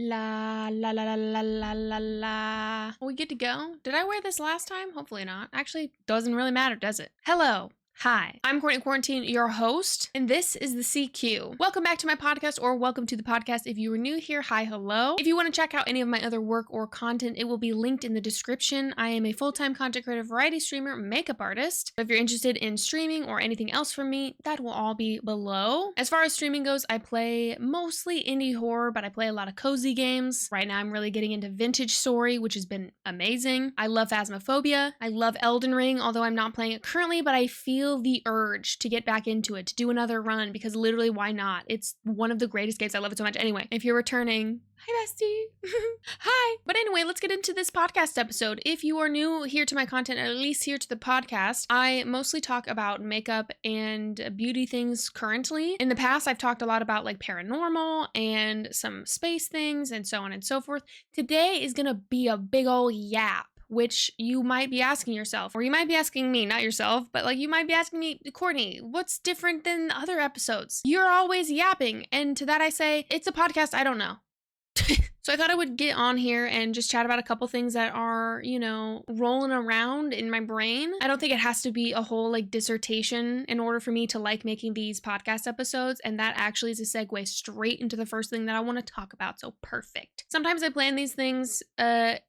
La la la la la la la la. Are we good to go? Did I wear this last time? Hopefully not. Actually, doesn't really matter, does it? Hello. Hi, I'm CourtneyQuarantine, your host, and this is the CQ. Welcome back to my podcast, or welcome to the podcast. If you are new here, hi, hello. If you want to check out any of my other work or content, it will be linked in the description. I am a full-time content creator, variety streamer, makeup artist. If you're interested in streaming or anything else from me, that will all be below. As far as streaming goes, I play mostly indie horror, but I play a lot of cozy games. Right now, I'm really getting into Vintage Story, which has been amazing. I love Phasmophobia. I love Elden Ring, although I'm not playing it currently, but I feel the urge to get back into it, to do another run, because literally, why not? It's one of the greatest games. I love it so much. Anyway, if you're returning, hi bestie. Hi. But anyway, let's get into this podcast episode. If you are new here to my content, or at least here to the podcast, I mostly talk about makeup and beauty things currently. In the past, I've talked a lot about like paranormal and some space things and so on and so forth. Today is gonna be a big old yap, which you might be asking yourself, or you might be asking me, not yourself, but like you might be asking me, Courtney, what's different than other episodes? You're always yapping. And to that I say, it's a podcast, I don't know. So I thought I would get on here and just chat about a couple things that are, you know, rolling around in my brain. I don't think it has to be a whole like dissertation in order for me to like making these podcast episodes. And that actually is a segue straight into the first thing that I want to talk about. So perfect. Sometimes I plan these things,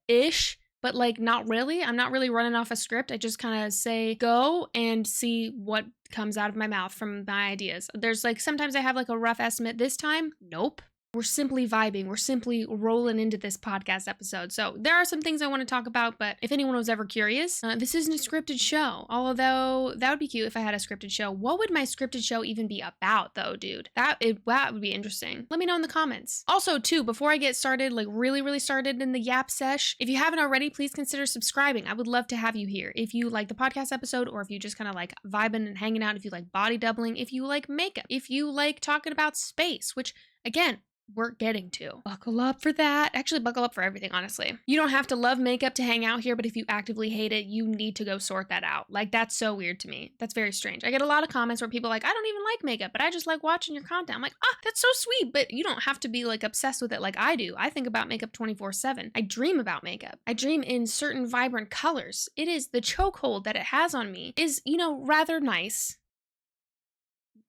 ish. But like, not really. I'm not really running off a script. I just kind of say go and see what comes out of my mouth from my ideas. There's like, sometimes I have like a rough estimate. This time, nope. We're simply vibing. We're simply rolling into this podcast episode. So there are some things I want to talk about, but if anyone was ever curious, this isn't a scripted show. Although that would be cute if I had a scripted show. What would my scripted show even be about though, dude? That would be interesting. Let me know in the comments. Also too, before I get started, like really started in the yap sesh, if you haven't already, please consider subscribing. I would love to have you here. If you like the podcast episode, or if you just kind of like vibing and hanging out, if you like body doubling, if you like makeup, if you like talking about space, which again, we're getting to. Buckle up for that. Actually, buckle up for everything, honestly. You don't have to love makeup to hang out here, but if you actively hate it, you need to go sort that out. Like, that's so weird to me. That's very strange. I get a lot of comments where people are like, I don't even like makeup, but I just like watching your content. I'm like, that's so sweet, but you don't have to be like obsessed with it like I do. I think about makeup 24/7. I dream about makeup. I dream in certain vibrant colors. It is the chokehold that it has on me is, you know, rather nice.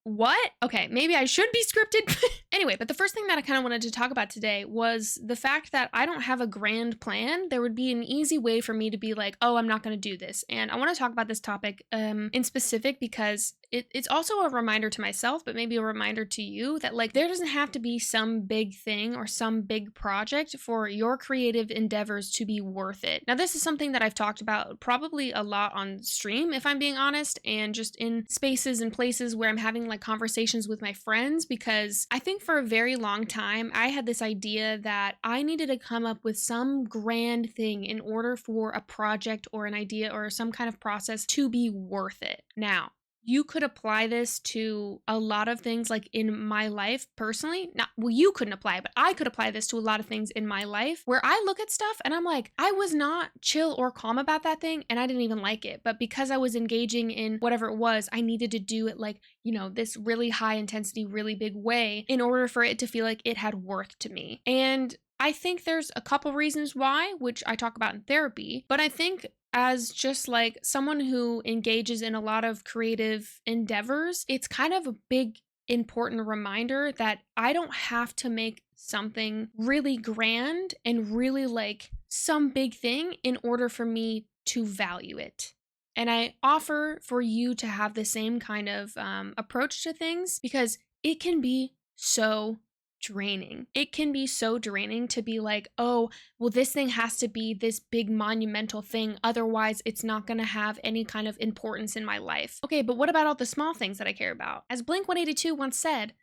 What? Okay, maybe I should be scripted. Anyway, but the first thing that I kind of wanted to talk about today was the fact that I don't have a grand plan. There would be an easy way for me to be like, oh, I'm not going to do this. And I want to talk about this topic in specific because it's also a reminder to myself, but maybe a reminder to you that like there doesn't have to be some big thing or some big project for your creative endeavors to be worth it. Now, this is something that I've talked about probably a lot on stream, if I'm being honest, and just in spaces and places where I'm having like conversations with my friends, because I think for a very long time, I had this idea that I needed to come up with some grand thing in order for a project or an idea or some kind of process to be worth it. Now, you could apply this to a lot of things like in my life personally. You couldn't apply it, but I could apply this to a lot of things in my life where I look at stuff and I'm like, I was not chill or calm about that thing and I didn't even like it. But because I was engaging in whatever it was, I needed to do it like, you know, this really high intensity, really big way in order for it to feel like it had worth to me. And I think there's a couple reasons why, which I talk about in therapy, but I think as just like someone who engages in a lot of creative endeavors, it's kind of a big, important reminder that I don't have to make something really grand and really like some big thing in order for me to value it. And I offer for you to have the same kind of approach to things because it can be so draining. It can be so draining to be like, oh, well, this thing has to be this big monumental thing. Otherwise, it's not going to have any kind of importance in my life. Okay, but what about all the small things that I care about? As Blink-182 once said,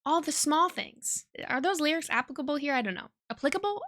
all the small things. Are those lyrics applicable here? I don't know. Applicable?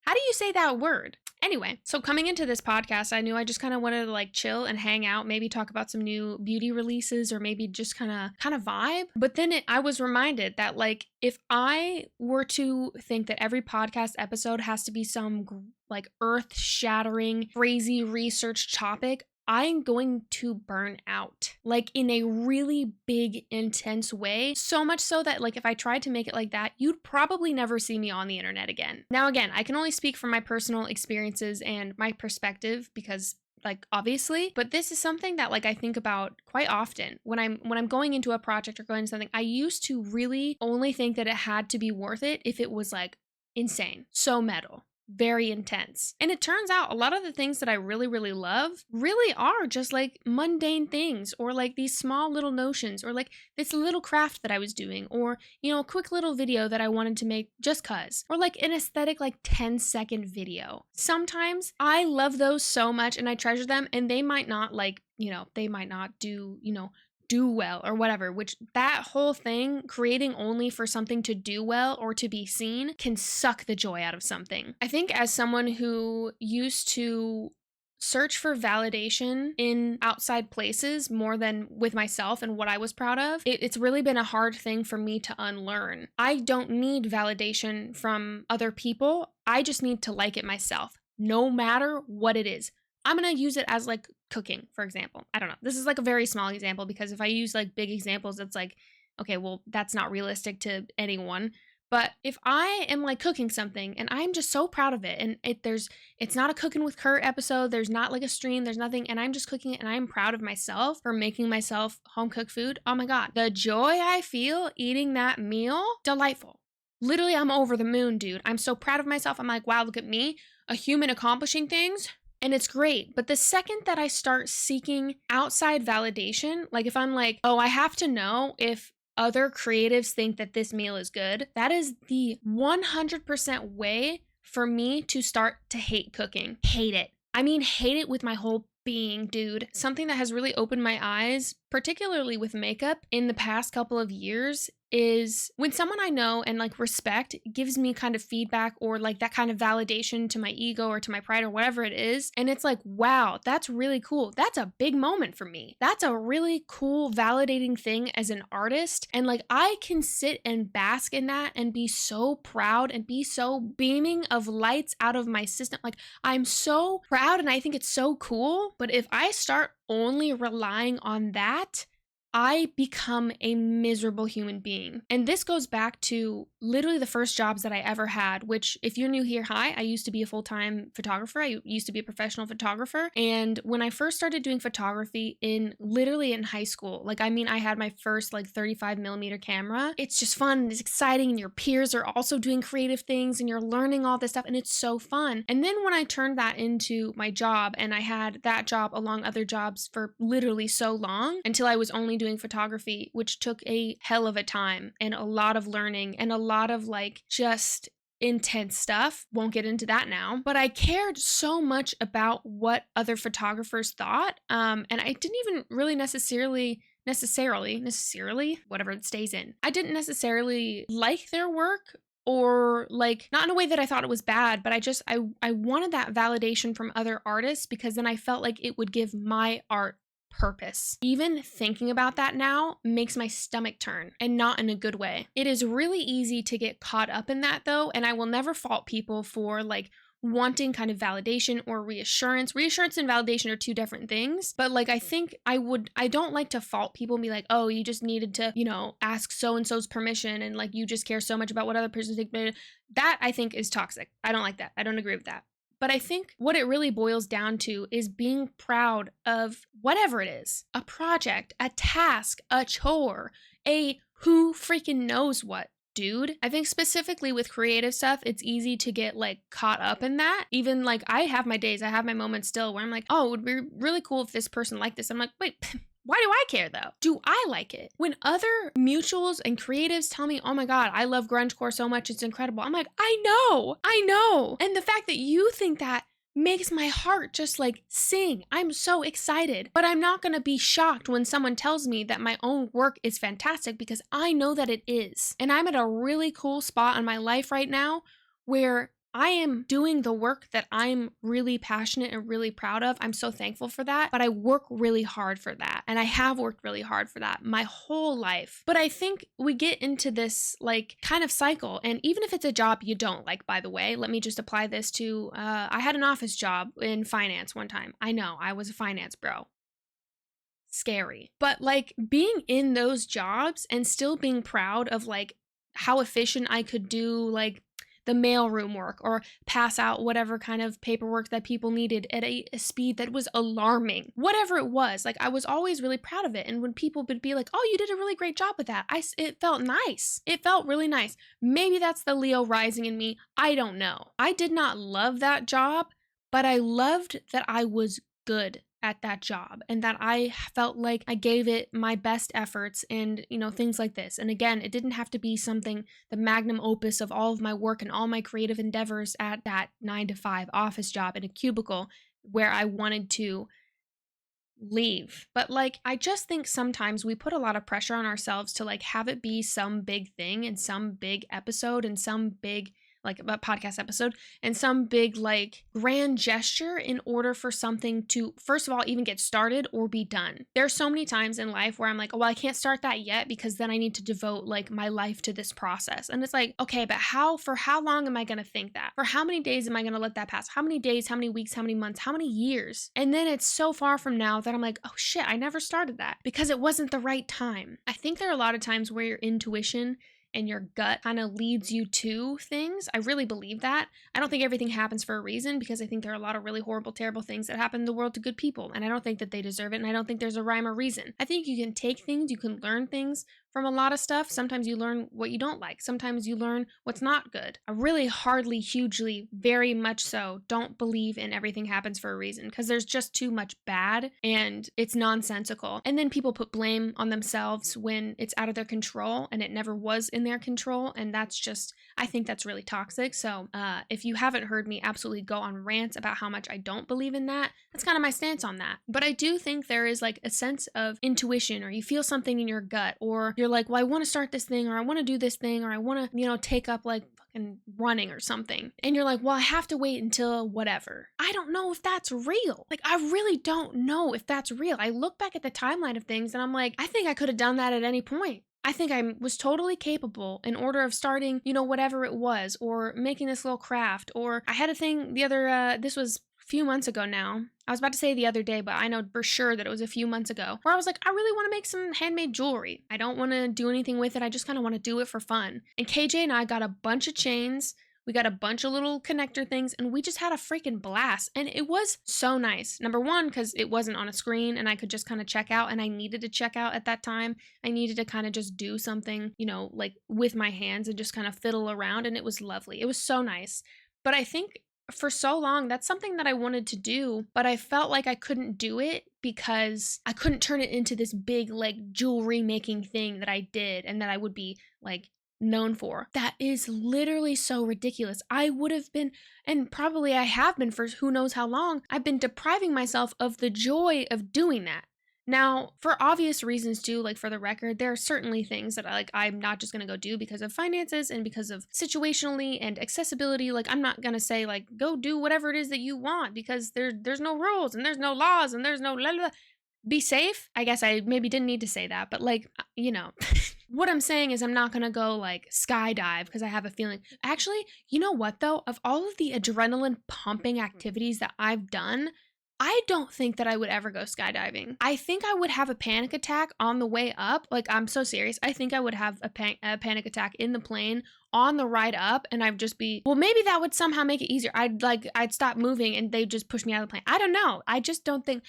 How do you say that word? Anyway, so coming into this podcast, I knew I just kind of wanted to like chill and hang out, maybe talk about some new beauty releases or maybe just kind of vibe. But then I was reminded that like if I were to think that every podcast episode has to be some like earth-shattering, crazy research topic, I'm going to burn out, like in a really big, intense way. So much so that like if I tried to make it like that, you'd probably never see me on the internet again. Now, again, I can only speak from my personal experiences and my perspective because like obviously, but this is something that like I think about quite often when I'm going into a project or going into something. I used to really only think that it had to be worth it if it was like insane, so metal, very intense. And it turns out a lot of the things that I really, really love really are just like mundane things, or like these small little notions, or like this little craft that I was doing, or, you know, a quick little video that I wanted to make just cuz, or like an aesthetic, like 10-second video. Sometimes I love those so much and I treasure them, and they might not like, you know, they might not do, you know, do well or whatever, which that whole thing, creating only for something to do well or to be seen, can suck the joy out of something. I think as someone who used to search for validation in outside places more than with myself and what I was proud of, it's really been a hard thing for me to unlearn. I don't need validation from other people. I just need to like it myself, no matter what it is. I'm gonna use it as like cooking, for example. I don't know. This is like a very small example, because if I use like big examples, it's like, okay, well, that's not realistic to anyone. But if I am like cooking something and I'm just so proud of it, and it's not a Cooking with Kurt episode, there's not like a stream, there's nothing, and I'm just cooking it and I'm proud of myself for making myself home cooked food. Oh my God, the joy I feel eating that meal, delightful. Literally, I'm over the moon, dude. I'm so proud of myself. I'm like, wow, look at me, a human accomplishing things. And it's great. But the second that I start seeking outside validation, like if I'm like, oh, I have to know if other creatives think that this meal is good, that is the 100% way for me to start to hate cooking. Hate it. I mean, hate it with my whole being, dude. Something that has really opened my eyes, particularly with makeup in the past couple of years, is when someone I know and like respect gives me kind of feedback or like that kind of validation to my ego or to my pride or whatever it is. And it's like, wow, that's really cool. That's a big moment for me. That's a really cool, validating thing as an artist. And like, I can sit and bask in that and be so proud and be so beaming of lights out of my system. Like, I'm so proud and I think it's so cool. But if I start only relying on that, I become a miserable human being. And this goes back to literally the first jobs that I ever had, which if you're new here, hi, I used to be a full-time photographer. I used to be a professional photographer. And when I first started doing photography literally in high school, like, I mean, I had my first like 35mm camera. It's just fun and it's exciting, and your peers are also doing creative things and you're learning all this stuff and it's so fun. And then when I turned that into my job, and I had that job along other jobs for literally so long until I was only doing photography, which took a hell of a time and a lot of learning and a lot of like just intense stuff. Won't get into that now, but I cared so much about what other photographers thought. And I didn't even really necessarily, whatever it stays in. I didn't necessarily like their work, or like, not in a way that I thought it was bad, but I wanted that validation from other artists, because then I felt like it would give my art purpose. Even thinking about that now makes my stomach turn, and not in a good way. It is really easy to get caught up in that though, and I will never fault people for like wanting kind of validation or reassurance. Reassurance and validation are two different things, but like I think I don't like to fault people and be like, oh, you just needed to, you know, ask so-and-so's permission and like you just care so much about what other person thinks. That I think is toxic. I don't like that. I don't agree with that. But I think what it really boils down to is being proud of whatever it is, a project, a task, a chore, a who freaking knows what, dude. I think specifically with creative stuff, it's easy to get like caught up in that. Even like I have my days, I have my moments still where I'm like, oh, it would be really cool if this person liked this. I'm like, wait, why do I care though? Do I like it? When other mutuals and creatives tell me, oh my God, I love grungecore so much, it's incredible. I'm like, I know. And the fact that you think that makes my heart just like sing. I'm so excited, but I'm not gonna be shocked when someone tells me that my own work is fantastic, because I know that it is. And I'm at a really cool spot in my life right now where I am doing the work that I'm really passionate and really proud of. I'm so thankful for that, but I work really hard for that. And I have worked really hard for that my whole life. But I think we get into this like kind of cycle. And even if it's a job you don't like, by the way, let me just apply this to, I had an office job in finance one time. I know, I was a finance bro. Scary. But like being in those jobs and still being proud of like how efficient I could do like the mailroom work or pass out whatever kind of paperwork that people needed at a speed that was alarming. Whatever it was, like I was always really proud of it. And when people would be like, "Oh, you did a really great job with that," it felt nice. It felt really nice. Maybe that's the Leo rising in me. I don't know. I did not love that job, but I loved that I was good at that job and that I felt like I gave it my best efforts and, you know, things like this. And again, it didn't have to be something, the magnum opus of all of my work and all my creative endeavors at that 9-to-5 office job in a cubicle where I wanted to leave. But like, I just think sometimes we put a lot of pressure on ourselves to like have it be some big thing and some big episode and some big like a podcast episode and some big like grand gesture in order for something to first of all even get started or be done. There's so many times in life where I'm like, oh, well, I can't start that yet because then I need to devote like my life to this process. And it's like, okay, but for how long am I going to think that? For how many days am I going to let that pass? How many days, how many weeks, how many months, how many years? And then it's so far from now that I'm like, oh shit, I never started that because it wasn't the right time. I think there are a lot of times where your intuition and your gut kind of leads you to things. I really believe that. I don't think everything happens for a reason because I think there are a lot of really horrible, terrible things that happen in the world to good people. And I don't think that they deserve it. And I don't think there's a rhyme or reason. I think you can take things, you can learn things from a lot of stuff. Sometimes you learn what you don't like. Sometimes you learn what's not good. I really hardly, hugely, very much so don't believe in everything happens for a reason because there's just too much bad and it's nonsensical. And then people put blame on themselves when it's out of their control and it never was in their control. And that's just, I think that's really toxic. So if you haven't heard me absolutely go on rants about how much I don't believe in that, that's kind of my stance on that. But I do think there is like a sense of intuition or you feel something in your gut or you're like, well, I want to start this thing or I want to do this thing or I want to, you know, take up like fucking running or something. And you're like, well, I have to wait until whatever. I don't know if that's real. Like, I really don't know if that's real. I look back at the timeline of things and I'm like, I think I could have done that at any point. I think I was totally capable in order of starting, you know, whatever it was or making this little craft. Or I had a thing the other, this was few months ago now. I was about to say the other day, but I know for sure that it was a few months ago where I was like, I really want to make some handmade jewelry. I don't want to do anything with it. I just kind of want to do it for fun. And KJ and I got a bunch of chains. We got a bunch of little connector things and we just had a freaking blast. And it was so nice. Number one, because it wasn't on a screen and I could just kind of check out and I needed to check out at that time. I needed to kind of just do something, you know, like with my hands and just kind of fiddle around. And it was lovely. It was so nice. But I think for so long, that's something that I wanted to do, but I felt like I couldn't do it because I couldn't turn it into this big like jewelry making thing that I did and that I would be like known for. That is literally so ridiculous. I would have been, and probably I have been for who knows how long, I've been depriving myself of the joy of doing that. Now, for obvious reasons too, like for the record, there are certainly things that I'm not just going to go do because of finances and because of situationally and accessibility. Like I'm not going to say like, go do whatever it is that you want because there's no rules and there's no laws and there's no blah, blah. Be safe. I guess I maybe didn't need to say that, but like, you know, what I'm saying is I'm not going to go like skydive because I have a feeling. Actually, you know what though? Of all of the adrenaline pumping activities that I've done, I don't think that I would ever go skydiving. I think I would have a panic attack on the way up. Like, I'm so serious. I think I would have a panic attack in the plane on the ride up, and I'd just be, well, maybe that would somehow make it easier. I'd stop moving and they'd just push me out of the plane. I don't know. I just don't think,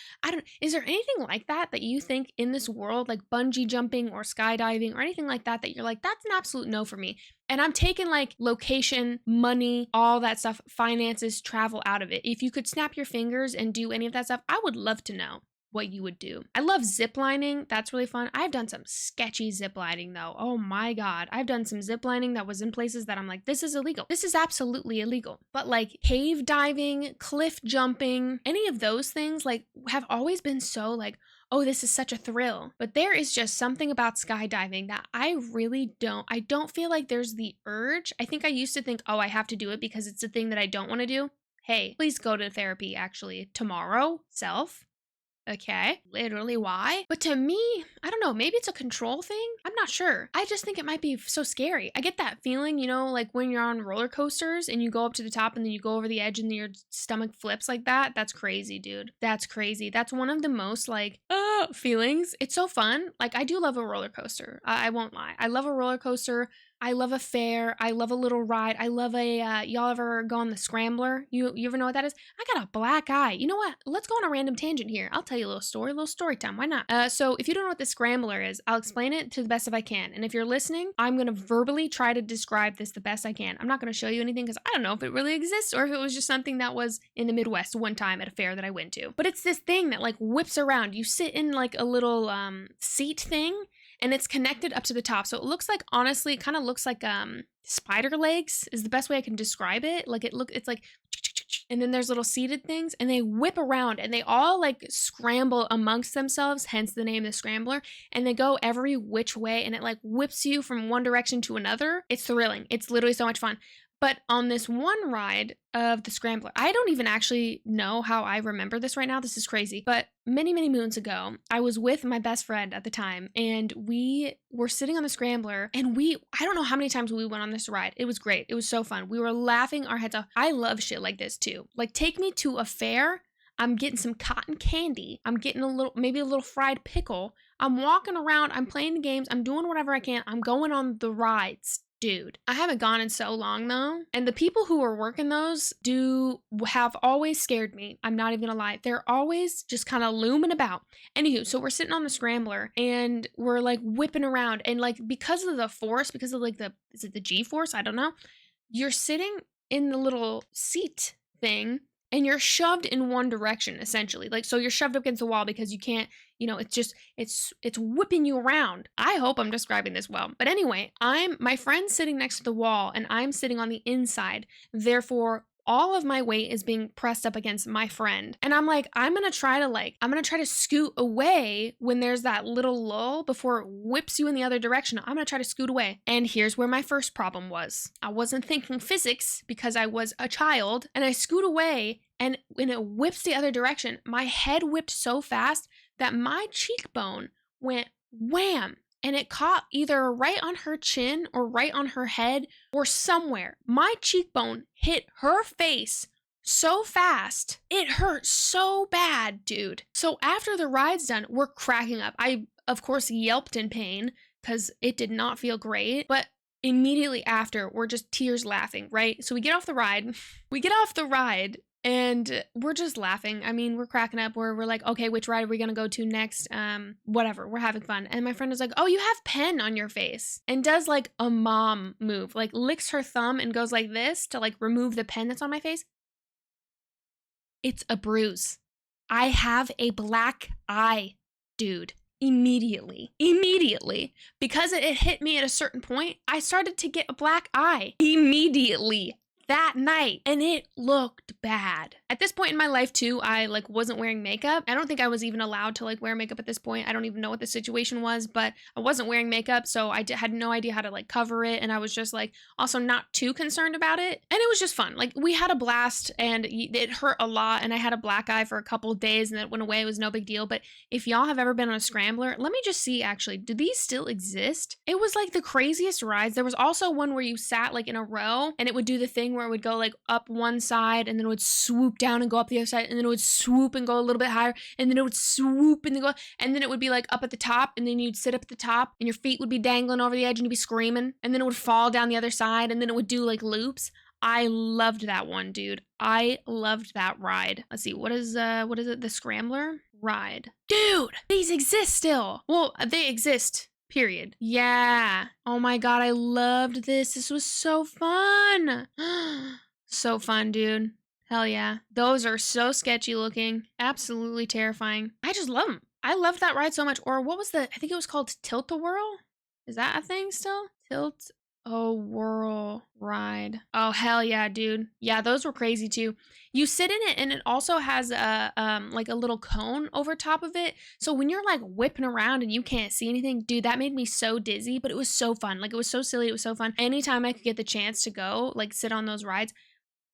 is there anything like that you think in this world, like bungee jumping or skydiving or anything like that you're like, that's an absolute no for me? And I'm taking like location, money, all that stuff, finances, travel out of it. If you could snap your fingers and do any of that stuff, I would love to know what you would do. I love ziplining. That's really fun. I've done some sketchy ziplining though. Oh my God. I've done some ziplining that was in places that I'm like, this is illegal. This is absolutely illegal. But like cave diving, cliff jumping, any of those things like have always been so like, oh, this is such a thrill. But there is just something about skydiving that I don't feel like there's the urge. I think I used to think, oh, I have to do it because it's a thing that I don't want to do. Hey, please go to therapy actually tomorrow, self. Okay, literally why? But to me, I don't know, maybe it's a control thing. I'm not sure. I just think it might be so scary. I get that feeling, you know, like when you're on roller coasters and you go up to the top and then you go over the edge and your stomach flips like that. That's crazy, dude. That's crazy. That's one of the most like, feelings. It's so fun. Like I do love a roller coaster. I won't lie. I love a roller coaster. I love a fair. I love a little ride. I love a, y'all ever go on the Scrambler? You ever know what that is? I got a black eye. You know what? Let's go on a random tangent here. I'll tell you a little story time. Why not? So if you don't know what the Scrambler is, I'll explain it to the best if I can. And if you're listening, I'm going to verbally try to describe this the best I can. I'm not going to show you anything because I don't know if it really exists or if it was just something that was in the Midwest one time at a fair that I went to. But it's this thing that like whips around. You sit in like a little seat thing, and it's connected up to the top. So it looks like, honestly, it kind of looks like spider legs is the best way I can describe it. Like it's like, and then there's little seated things and they whip around and they all like scramble amongst themselves, hence the name, the Scrambler. And they go every which way and it like whips you from one direction to another. It's thrilling. It's literally so much fun. But on this one ride of the Scrambler, I don't even actually know how I remember this right now. This is crazy. But many, many moons ago, I was with my best friend at the time, and we were sitting on the Scrambler, and I don't know how many times we went on this ride. It was great. It was so fun. We were laughing our heads off. I love shit like this too. Like, take me to a fair. I'm getting some cotton candy. I'm getting maybe a little fried pickle. I'm walking around. I'm playing the games. I'm doing whatever I can. I'm going on the rides. Dude, I haven't gone in so long though. And the people who are working those have always scared me. I'm not even gonna lie. They're always just kind of looming about. Anywho, so we're sitting on the Scrambler and we're like whipping around. And like because of the force, because of like is it the G-force? I don't know. You're sitting in the little seat thing and you're shoved in one direction essentially. Like, so you're shoved up against the wall because you can't, you know, it's whipping you around. I hope I'm describing this well. But anyway, my friend's sitting next to the wall and I'm sitting on the inside. Therefore, all of my weight is being pressed up against my friend. And I'm like, I'm going to try to scoot away when there's that little lull before it whips you in the other direction. I'm going to try to scoot away. And here's where my first problem was. I wasn't thinking physics because I was a child, and I scoot away, and when it whips the other direction, my head whipped so fast that my cheekbone went wham. And it caught either right on her chin or right on her head or somewhere. My cheekbone hit her face so fast. It hurt so bad, dude. So after the ride's done, we're cracking up. I, of course, yelped in pain because it did not feel great. But immediately after, we're just tears laughing, right? So we get off the ride. And we're just laughing. I mean, we're cracking up. We're like, okay, which ride are we going to go to next? Whatever. We're having fun. And my friend was like, oh, you have pen on your face. And does like a mom move, like licks her thumb and goes like this to like remove the pen that's on my face. It's a bruise. I have a black eye, dude. Immediately. Because it hit me at a certain point, I started to get a black eye. Immediately. That night, and it looked bad. At this point in my life too, I like wasn't wearing makeup. I don't think I was even allowed to like wear makeup at this point. I don't even know what the situation was, but I wasn't wearing makeup, so I had no idea how to like cover it, and I was just like also not too concerned about it. And it was just fun. Like we had a blast, and it hurt a lot, and I had a black eye for a couple of days, and then it went away. It was no big deal. But if y'all have ever been on a Scrambler, let me just see actually, do these still exist? It was like the craziest rides. There was also one where you sat like in a row, and it would do the thing where it would go like up one side and then it would swoop down and go up the other side, and then it would swoop and go a little bit higher, and then it would swoop and then go, and then it would be like up at the top, and then you'd sit up at the top and your feet would be dangling over the edge and you'd be screaming, and then it would fall down the other side, and then it would do like loops. I loved that one, dude. I loved that ride. Let's see, what is it? The Scrambler ride. Dude, these exist still. Well, they exist. Period. Yeah. Oh my God, I loved this. This was so fun. So fun, dude. Hell yeah. Those are so sketchy looking. Absolutely terrifying. I just love them. I loved that ride so much. Or what was I think it was called Tilt-A-Whirl? Is that a thing still? Oh, whirl ride. Oh, hell yeah, dude. Yeah, those were crazy too. You sit in it and it also has a like a little cone over top of it. So when you're like whipping around and you can't see anything, dude, that made me so dizzy, but it was so fun. Like it was so silly, it was so fun. Anytime I could get the chance to go, like sit on those rides.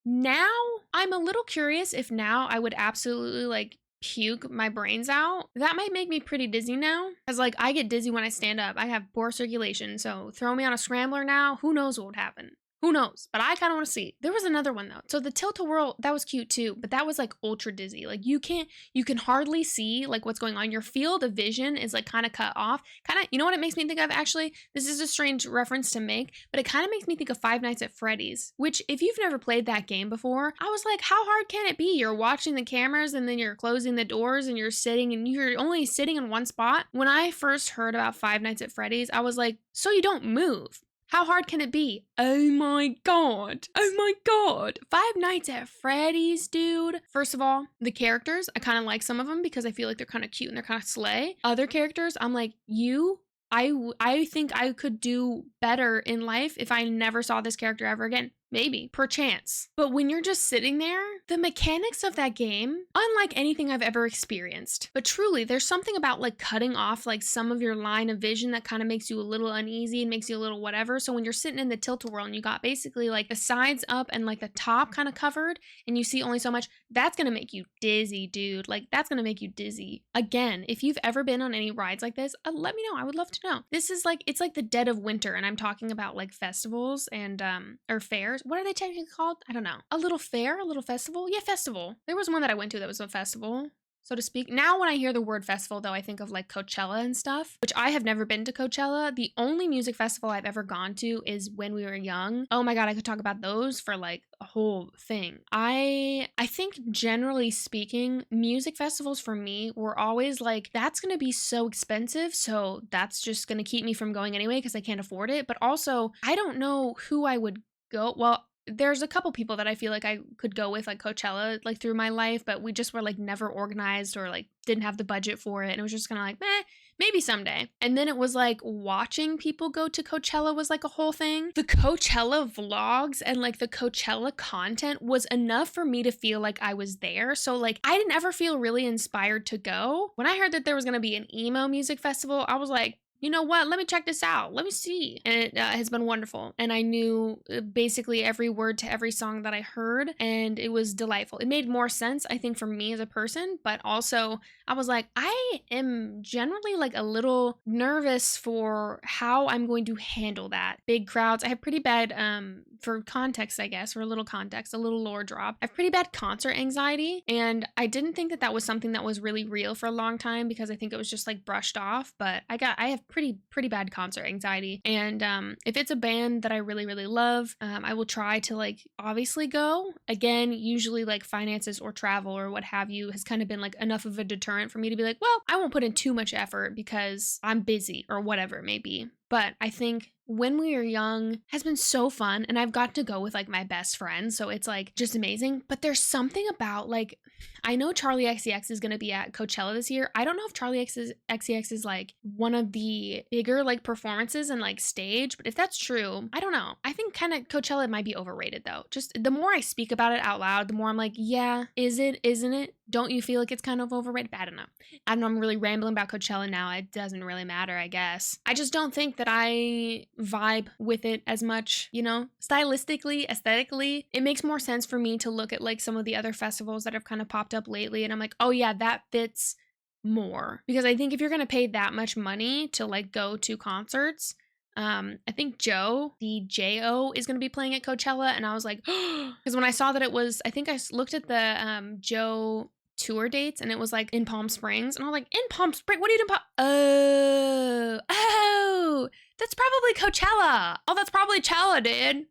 Now, I'm a little curious if now I would absolutely like puke my brains out. That might make me pretty dizzy now. Cause like I get dizzy when I stand up. I have poor circulation. So throw me on a scrambler now, who knows what would happen. Who knows? But I kind of want to see. There was another one though. So the tilt-a-whirl, that was cute too, but that was like ultra dizzy. Like you can hardly see like what's going on. Your field of vision is like kind of cut off. Kind of, you know what it makes me think of actually? This is a strange reference to make, but it kind of makes me think of Five Nights at Freddy's, which if you've never played that game before, I was like, how hard can it be? You're watching the cameras and then you're closing the doors and you're sitting and you're only sitting in one spot. When I first heard about Five Nights at Freddy's, I was like, so you don't move. How hard can it be? Oh my god. Oh my god. Five Nights at Freddy's, dude. First of all, the characters, I kind of like some of them because I feel like they're kind of cute and they're kind of slay. Other characters, I'm like, I think I could do better in life if I never saw this character ever again. Maybe, perchance. But when you're just sitting there, the mechanics of that game, unlike anything I've ever experienced. But truly, there's something about like cutting off like some of your line of vision that kind of makes you a little uneasy and makes you a little whatever. So when you're sitting in the tilt-a-whirl and you got basically like the sides up and like the top kind of covered and you see only so much, that's gonna make you dizzy, dude. Like that's gonna make you dizzy. Again, if you've ever been on any rides like this, let me know. I would love to know. This is like, it's like the dead of winter and I'm talking about like festivals and or fairs. What are they technically called? I don't know. A little fair, a little festival? Yeah, festival. There was one that I went to that was a festival, so to speak. Now when I hear the word festival though, I think of like Coachella and stuff, which I have never been to Coachella. The only music festival I've ever gone to is when we were young. Oh my god, I could talk about those for like a whole thing. I think generally speaking, music festivals for me were always like, that's gonna be so expensive, so that's just gonna keep me from going anyway because I can't afford it. But also, I don't know who I would go. Well, there's a couple people that I feel like I could go with like Coachella like through my life, but we just were like never organized or like didn't have the budget for it. And it was just kind of like, maybe someday. And then it was like watching people go to Coachella was like a whole thing. The Coachella vlogs and like the Coachella content was enough for me to feel like I was there. So like I didn't ever feel really inspired to go. When I heard that there was going to be an emo music festival, I was like, you know what? Let me check this out. Let me see. And it has been wonderful. And I knew basically every word to every song that I heard, and it was delightful. It made more sense, I think, for me as a person, but also I was like, I am generally like a little nervous for how I'm going to handle that. Big crowds. I have pretty bad, for context, I guess, or a little context, a little lore drop. I have pretty bad concert anxiety, and I didn't think that that was something that was really real for a long time because I think it was just like brushed off, but I have pretty bad concert anxiety. And if it's a band that I really, really love, I will try to like obviously go. Again, usually like finances or travel or what have you has kind of been like enough of a deterrent for me to be like, well, I won't put in too much effort because I'm busy or whatever it may be. But I think when we were young has been so fun, and I've got to go with like my best friend, so it's like just amazing. But there's something about like, I know Charlie XCX is going to be at Coachella this year. I don't know if Charlie XCX is like one of the bigger like performances and like stage, but if that's true, I don't know. I think kind of Coachella might be overrated though. Just the more I speak about it out loud, the more I'm like, yeah, is it, isn't it? Don't you feel like it's kind of overrated? I don't know. I'm really rambling about Coachella now. It doesn't really matter, I guess. I just don't think that I vibe with it as much, you know? Stylistically, aesthetically, it makes more sense for me to look at like some of the other festivals that have kind of popped up lately, and I'm like, oh yeah, that fits more. Because I think if you're gonna pay that much money to like go to concerts, I think Joe, the J.O., is going to be playing at Coachella, and I was like, because when I saw that it was, I think I looked at the Joe tour dates, and it was like in Palm Springs, and I was like, in Palm Springs? What are you doing? Oh, that's probably Coachella. Oh, that's probably Chella, dude.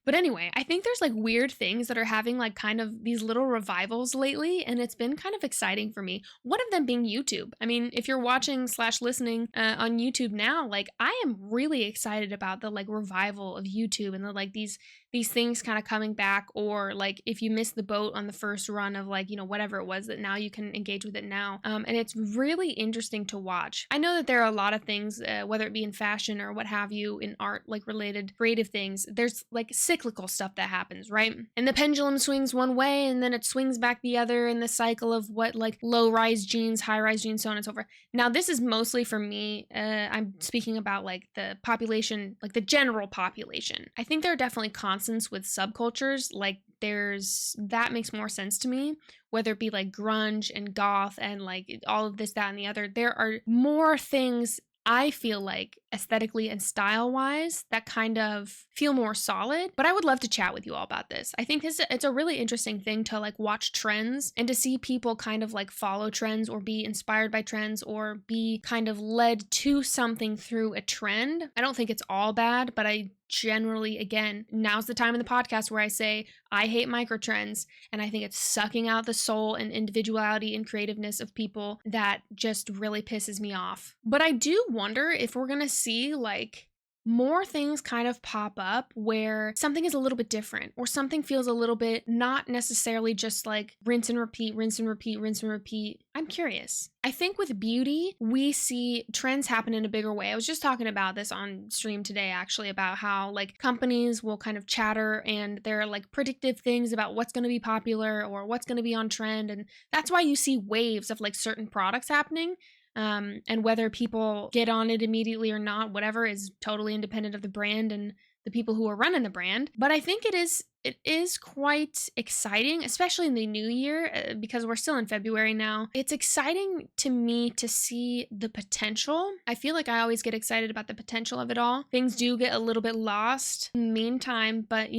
But anyway, I think there's like weird things that are having like kind of these little revivals lately, and it's been kind of exciting for me. One of them being YouTube. I mean, if you're watching / listening on YouTube now, like I am really excited about the like revival of YouTube and the like these these things kind of coming back, or like if you missed the boat on the first run of like, whatever it was, that now you can engage with it now. And it's really interesting to watch. I know that there are a lot of things, whether it be in fashion or what have you, in art, like related creative things, there's like cyclical stuff that happens, right? And the pendulum swings one way and then it swings back the other in the cycle of what, like low-rise jeans, high-rise jeans, so on and so forth. Now, this is mostly for me, I'm speaking about like the population, like the general population. I think there are definitely constants with subcultures, like that makes more sense to me, whether it be like grunge and goth and like all of this, that, and the other. There are more things, I feel like, aesthetically and style-wise, that kind of feel more solid. But I would love to chat with you all about this. I think it's a really interesting thing to like watch trends and to see people kind of like follow trends or be inspired by trends or be kind of led to something through a trend. I don't think it's all bad, but I generally, again, now's the time in the podcast where I say I hate microtrends, and I think it's sucking out the soul and individuality and creativeness of people that just really pisses me off. But I do wonder if we're gonna see like more things kind of pop up where something is a little bit different, or something feels a little bit not necessarily just like rinse and repeat, rinse and repeat, rinse and repeat. I'm curious. I think with beauty, we see trends happen in a bigger way. I was just talking about this on stream today, actually, about how like companies will kind of chatter and there are like predictive things about what's going to be popular or what's going to be on trend. And that's why you see waves of like certain products happening. And whether people get on it immediately or not, whatever, is totally independent of the brand and the people who are running the brand. But I think it is quite exciting, especially in the new year, because we're still in February now. It's exciting to me to see the potential. I feel like I always get excited about the potential of it all. Things do get a little bit lost in the meantime, but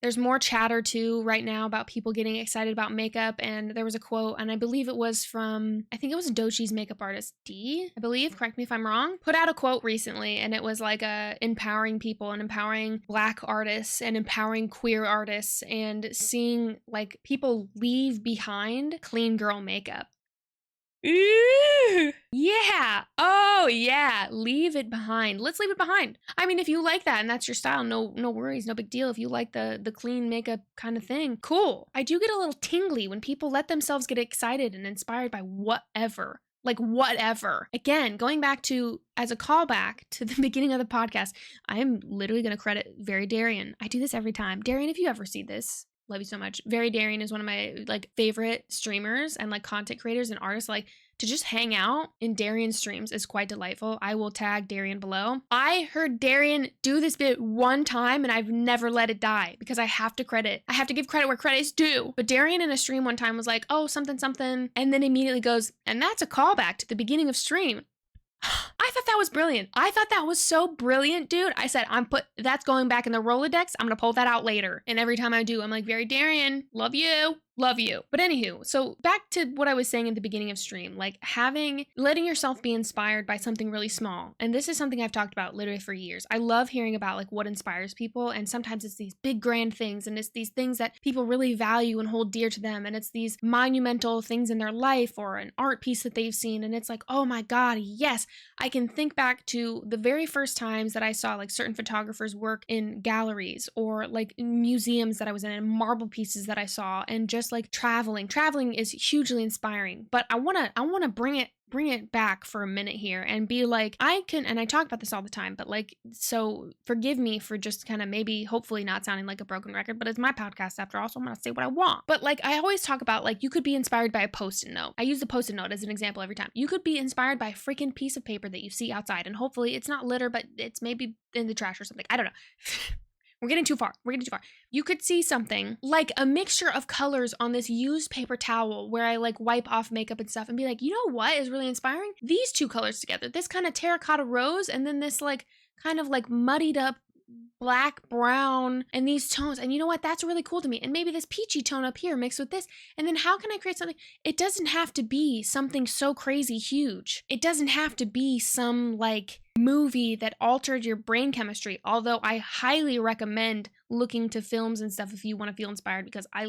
there's more chatter too right now about people getting excited about makeup. And there was a quote, and I believe it was from, I think it was Dochi's makeup artist, D, I believe, correct me if I'm wrong, put out a quote recently, and it was like empowering people and empowering Black artists and empowering queer artists, and seeing like people leave behind clean girl makeup. Ooh, yeah. Oh yeah. Leave it behind. Let's leave it behind. I mean, if you like that and that's your style, no worries, no big deal. If you like the clean makeup kind of thing, cool. I do get a little tingly when people let themselves get excited and inspired by whatever. Like whatever. Again, going back to, as a callback to the beginning of the podcast, I am literally going to credit Very Darian. I do this every time. Darian, if you ever see this, love you so much. Very Darian is one of my like favorite streamers and like content creators and artists. Like, to just hang out in Darian's streams is quite delightful. I will tag Darian below. I heard Darian do this bit one time and I've never let it die because I have to give credit where credit is due. But Darian in a stream one time was like, oh, something, something. And then immediately goes, and that's a callback to the beginning of stream. I thought that was brilliant. I thought that was so brilliant, dude. I said, that's going back in the Rolodex. I'm going to pull that out later. And every time I do, I'm like, Very Darian, love you. Love you. But anywho, so back to what I was saying at the beginning of stream, like letting yourself be inspired by something really small. And this is something I've talked about literally for years. I love hearing about like what inspires people. And sometimes it's these big grand things, and it's these things that people really value and hold dear to them. And it's these monumental things in their life or an art piece that they've seen. And it's like, oh my God, yes. I can think back to the very first times that I saw like certain photographers work in galleries or like museums that I was in, and marble pieces that I saw, and just like traveling is hugely inspiring. But I want to bring it back for a minute here and be like, and I talk about this all the time, but like, so forgive me for just kind of maybe hopefully not sounding like a broken record, but it's my podcast after all, so I'm gonna say what I want. But like, I always talk about like, you could be inspired by a post-it note. I use the post-it note as an example every time. You could be inspired by a freaking piece of paper that you see outside, and hopefully it's not litter, but it's maybe in the trash or something. I don't know. We're getting too far. You could see something like a mixture of colors on this used paper towel where I like wipe off makeup and stuff and be like, you know what is really inspiring? These two colors together, this kind of terracotta rose and then this like kind of like muddied up black, brown, and these tones. And you know what? That's really cool to me. And maybe this peachy tone up here mixed with this. And then how can I create something? It doesn't have to be something so crazy huge. It doesn't have to be some like movie that altered your brain chemistry. Although I highly recommend looking to films and stuff if you want to feel inspired, because I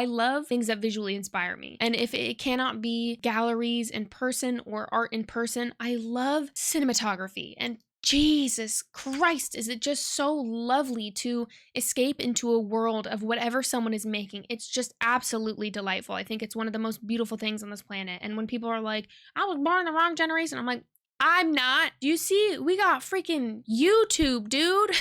love things that visually inspire me. And if it cannot be galleries in person or art in person, I love cinematography and Jesus Christ, is it just so lovely to escape into a world of whatever someone is making. It's just absolutely delightful. I think it's one of the most beautiful things on this planet. And when people are like, I was born in the wrong generation, I'm like, I'm not. Do you see? We got freaking YouTube, dude.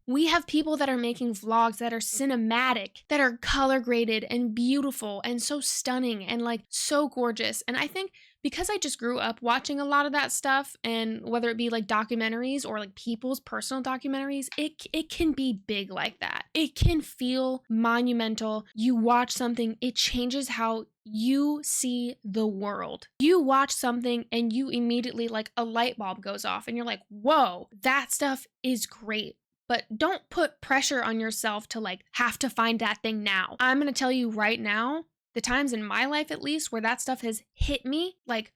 We have people that are making vlogs that are cinematic, that are color graded and beautiful and so stunning and like so gorgeous. And I think because I just grew up watching a lot of that stuff, and whether it be like documentaries or like people's personal documentaries, it can be big like that. It can feel monumental. You watch something, it changes how you see the world. You watch something and you immediately, like, a light bulb goes off and you're like, whoa, that stuff is great. But don't put pressure on yourself to like have to find that thing now. I'm gonna tell you right now, the times in my life at least where that stuff has hit me like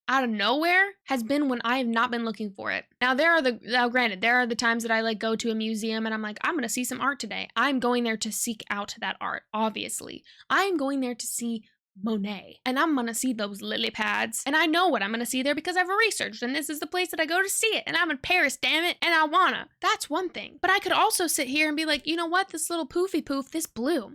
out of nowhere has been when I have not been looking for it. Now granted, there are the times that I like go to a museum and I'm like, I'm gonna see some art today. I'm going there to seek out that art, obviously. I'm going there to see Monet, and I'm gonna see those lily pads, and I know what I'm gonna see there because I've researched, and this is the place that I go to see it, and I'm in Paris, damn it, and I wanna. That's one thing. But I could also sit here and be like, you know what, this little poofy poof, this blue.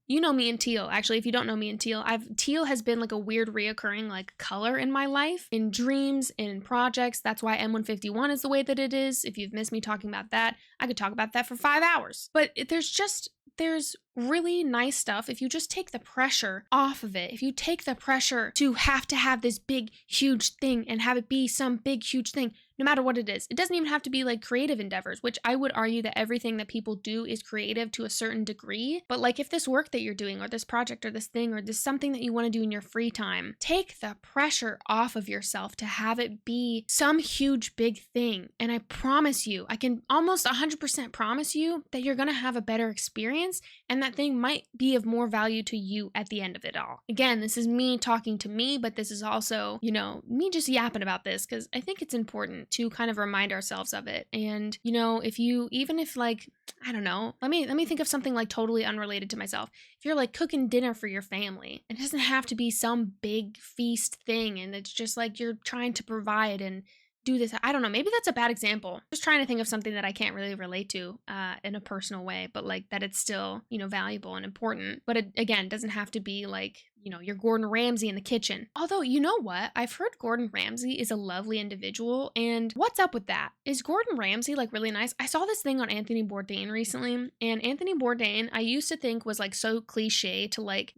You know me and teal. Actually, if you don't know me and teal, teal has been like a weird reoccurring like color in my life, in dreams, in projects. That's why M151 is the way that it is. If you've missed me talking about that, I could talk about that for 5 hours. But there's really nice stuff if you just take the pressure off of it. If you take the pressure to have this big, huge thing and have it be some big, huge thing, no matter what it is. It doesn't even have to be like creative endeavors, which I would argue that everything that people do is creative to a certain degree. But like if this work that you're doing or this project or this thing or this something that you want to do in your free time, take the pressure off of yourself to have it be some huge, big thing. And I promise you, I can almost 100% promise you that you're going to have a better experience, and that thing might be of more value to you at the end of it all. Again, this is me talking to me, but this is also, me just yapping about this because I think it's important to kind of remind ourselves of it. And, even if like, I don't know, let me think of something like totally unrelated to myself. If you're like cooking dinner for your family, it doesn't have to be some big feast thing. And it's just like you're trying to provide and do this. I don't know. Maybe that's a bad example. Just trying to think of something that I can't really relate to in a personal way, but like that it's still, valuable and important. But it, again, doesn't have to be like, you're Gordon Ramsay in the kitchen. Although, you know what? I've heard Gordon Ramsay is a lovely individual. And what's up with that? Is Gordon Ramsay like really nice? I saw this thing on Anthony Bourdain recently. And Anthony Bourdain, I used to think was like so cliche to like.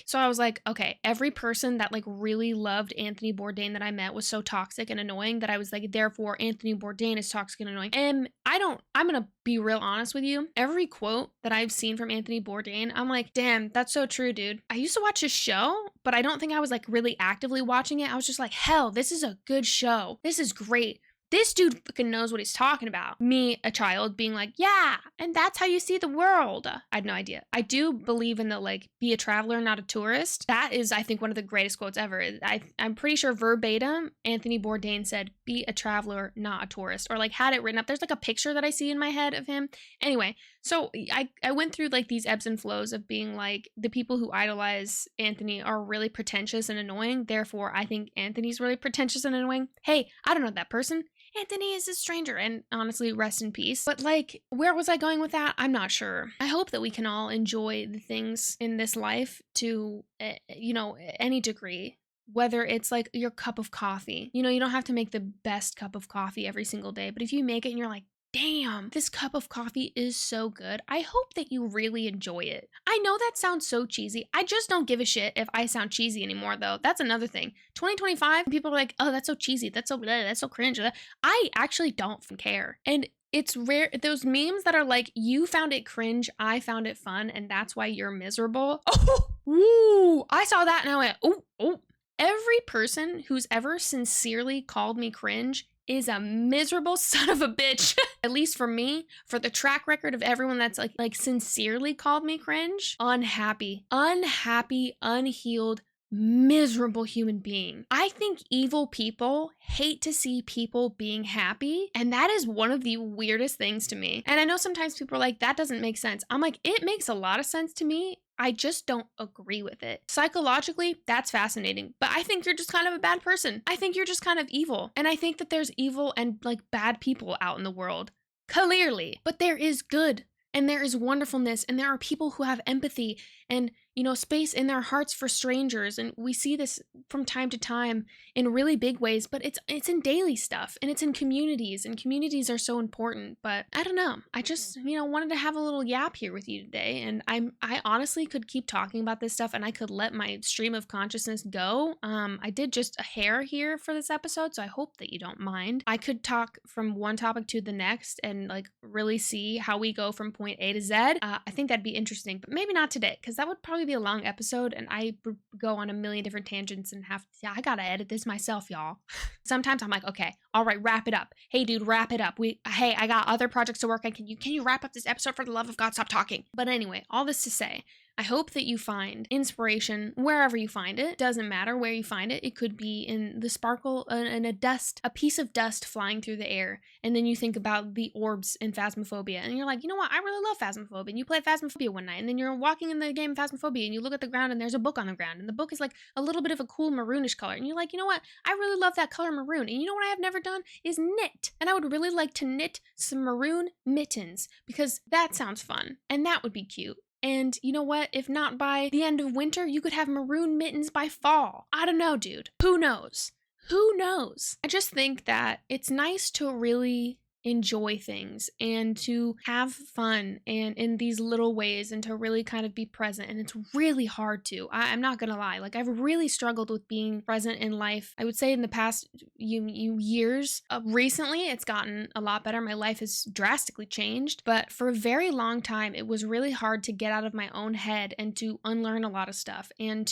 So I was like, okay, every person that like really loved Anthony Bourdain that I met was so toxic and annoying that I was like, therefore Anthony Bourdain is toxic and annoying. And I'm going to be real honest with you. Every quote that I've seen from Anthony Bourdain, I'm like, damn, that's so true, dude. I used to watch his show, but I don't think I was like really actively watching it. I was just like, hell, this is a good show. This is great. This dude fucking knows what he's talking about. Me, a child, being like, yeah, and that's how you see the world. I had no idea. I do believe in the like, be a traveler, not a tourist. That is, I think, one of the greatest quotes ever. I'm pretty sure verbatim, Anthony Bourdain said, be a traveler, not a tourist, or like had it written up. There's like a picture that I see in my head of him. Anyway, so I went through like these ebbs and flows of being like, the people who idolize Anthony are really pretentious and annoying. Therefore, I think Anthony's really pretentious and annoying. Hey, I don't know that person. Anthony is a stranger, and honestly, rest in peace. But like, where was I going with that? I'm not sure. I hope that we can all enjoy the things in this life to, any degree. Whether it's like your cup of coffee. You don't have to make the best cup of coffee every single day, but if you make it and you're like, damn, this cup of coffee is so good, I hope that you really enjoy it. I know that sounds so cheesy. I just don't give a shit if I sound cheesy anymore, though. That's another thing. 2025, people are like, oh, that's so cheesy. That's so blah, that's so cringe. I actually don't care. And it's rare, those memes that are like, you found it cringe, I found it fun, and that's why you're miserable. Oh, woo, I saw that and I went, oh. Every person who's ever sincerely called me cringe is a miserable son of a bitch. At least for me, for the track record of everyone that's like sincerely called me cringe, unhappy, unhealed, miserable human being. I think evil people hate to see people being happy, and that is one of the weirdest things to me. And I know sometimes people are like, that doesn't make sense. I'm like, it makes a lot of sense to me. I just don't agree with it. Psychologically, that's fascinating, but I think you're just kind of a bad person. I think you're just kind of evil. And I think that there's evil and like bad people out in the world, clearly, but there is good. And there is wonderfulness, and there are people who have empathy and, you know, space in their hearts for strangers. And we see this from time to time in really big ways, but it's in daily stuff, and it's in communities, and communities are so important. But I don't know. I just, you know, wanted to have a little yap here with you today. And I honestly could keep talking about this stuff, and I could let my stream of consciousness go. I did just a hair here for this episode, so I hope that you don't mind. I could talk from one topic to the next and like really see how we go from point A to Z. I think that'd be interesting, but maybe not today, because that would probably be a long episode, and I go on a million different tangents and I gotta edit this myself, y'all. Sometimes I'm like, okay, all right, wrap it up. Hey dude, wrap it up. Hey, I got other projects to work on. Can you wrap up this episode, for the love of God, stop talking. But anyway, all this to say, I hope that you find inspiration wherever you find it. Doesn't matter where you find it. It could be in the sparkle in a piece of dust flying through the air. And then you think about the orbs in Phasmophobia. And you're like, you know what? I really love Phasmophobia. And you play Phasmophobia one night. And then you're walking in the game Phasmophobia and you look at the ground and there's a book on the ground. And the book is like a little bit of a cool maroonish color. And you're like, you know what? I really love that color maroon. And you know what I have never done is knit. And I would really like to knit some maroon mittens, because that sounds fun. And that would be cute. And you know what? If not by the end of winter, you could have maroon mittens by fall. I don't know, dude. Who knows? Who knows? I just think that it's nice to really enjoy things and to have fun and in these little ways, and to really kind of be present. And it's really hard to. I'm not gonna lie. Like, I've really struggled with being present in life. I would say in the past years. Recently, it's gotten a lot better. My life has drastically changed. But for a very long time, it was really hard to get out of my own head and to unlearn a lot of stuff, and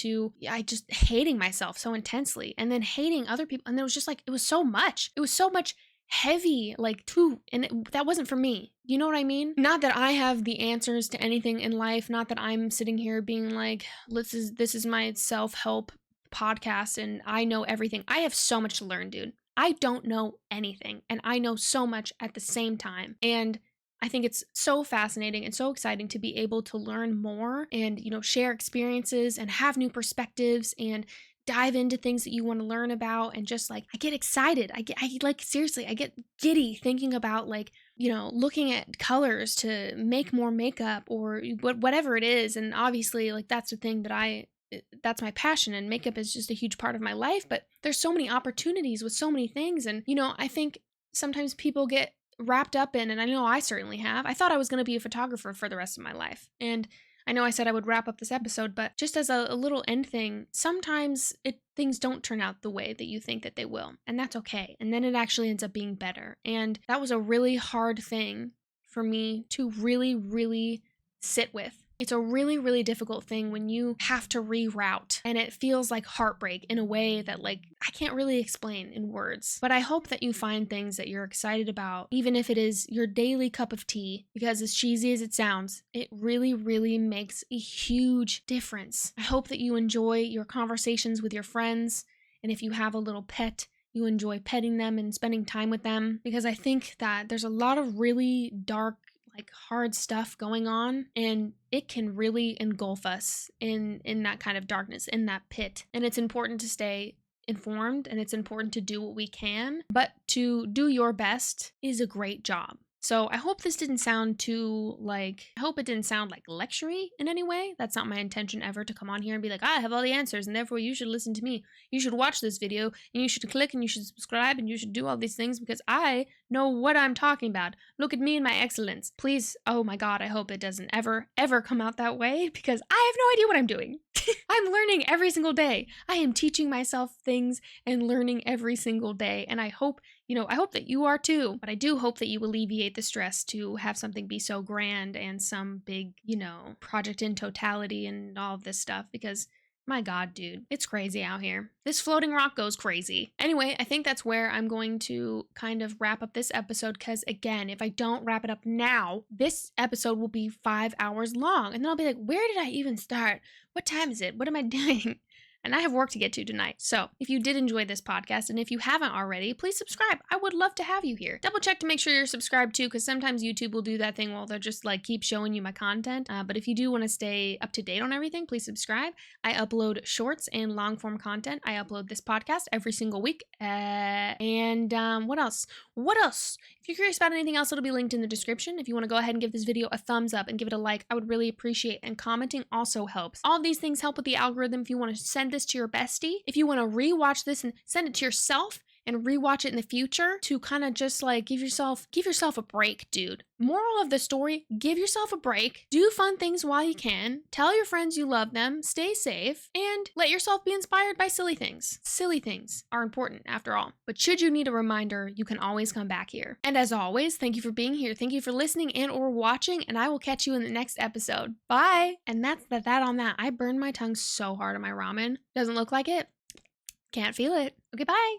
I just hating myself so intensely, and then hating other people. And it was just like, it was so much. It was so much heavy, like, too, and that wasn't for me. You know what I mean? Not that I have the answers to anything in life, not that I'm sitting here being like, this is my self-help podcast and I know everything. I have so much to learn, dude. I don't know anything, and I know so much at the same time. And I think it's so fascinating and so exciting to be able to learn more and, you know, share experiences and have new perspectives and dive into things that you want to learn about. And just like, I get excited. I get giddy thinking about, like, you know, looking at colors to make more makeup or whatever it is. And obviously, like, that's the thing that's my passion, and makeup is just a huge part of my life. But there's so many opportunities with so many things. And, you know, I think sometimes people get wrapped up in, and I know I certainly have, I thought I was going to be a photographer for the rest of my life. And I know I said I would wrap up this episode, but just as a little end thing, sometimes things don't turn out the way that you think that they will, and that's okay. And then it actually ends up being better. And that was a really hard thing for me to really, really sit with. It's a really, really difficult thing when you have to reroute, and it feels like heartbreak in a way that, like, I can't really explain in words. But I hope that you find things that you're excited about, even if it is your daily cup of tea, because as cheesy as it sounds, it really, really makes a huge difference. I hope that you enjoy your conversations with your friends, and if you have a little pet, you enjoy petting them and spending time with them, because I think that there's a lot of really dark, like, hard stuff going on, and it can really engulf us in that kind of darkness, in that pit. And it's important to stay informed, and it's important to do what we can, but to do your best is a great job. So I hope this didn't sound too, like, I hope it didn't sound like lectury in any way. That's not my intention ever, to come on here and be like, I have all the answers and therefore you should listen to me. You should watch this video and you should click and you should subscribe and you should do all these things because I know what I'm talking about. Look at me and my excellence. Please, oh my God, I hope it doesn't ever come out that way, because I have no idea what I'm doing. I'm learning every single day. I am teaching myself things and learning every single day. And I hope, I hope that you are too. But I do hope that you alleviate the stress to have something be so grand and some big, project in totality and all of this stuff, because my God, dude, it's crazy out here. This floating rock goes crazy. Anyway, I think that's where I'm going to kind of wrap up this episode, because again, if I don't wrap it up now, this episode will be 5 hours long. And then I'll be like, where did I even start? What time is it? What am I doing? and I have work to get to tonight. So if you did enjoy this podcast, and if you haven't already, please subscribe. I would love to have you here. Double check to make sure you're subscribed too, because sometimes YouTube will do that thing while they're just like keep showing you my content. But if you do want to stay up to date on everything, please subscribe. I upload shorts and long form content. I upload this podcast every single week. What else? If you're curious about anything else, it'll be linked in the description. If you want to go ahead and give this video a thumbs up and give it a like, I would really appreciate it. And commenting also helps. All of these things help with the algorithm. If you want to send this to your bestie, if you want to rewatch this and send it to yourself and rewatch it in the future to kind of just like give yourself a break, dude. Moral of the story, give yourself a break, do fun things while you can, tell your friends you love them, stay safe, and let yourself be inspired by silly things. Silly things are important after all. But should you need a reminder, you can always come back here. And as always, thank you for being here. Thank you for listening and or watching, and I will catch you in the next episode. Bye! And that's that on that. I burned my tongue so hard on my ramen. Doesn't look like it. Can't feel it. Okay, bye!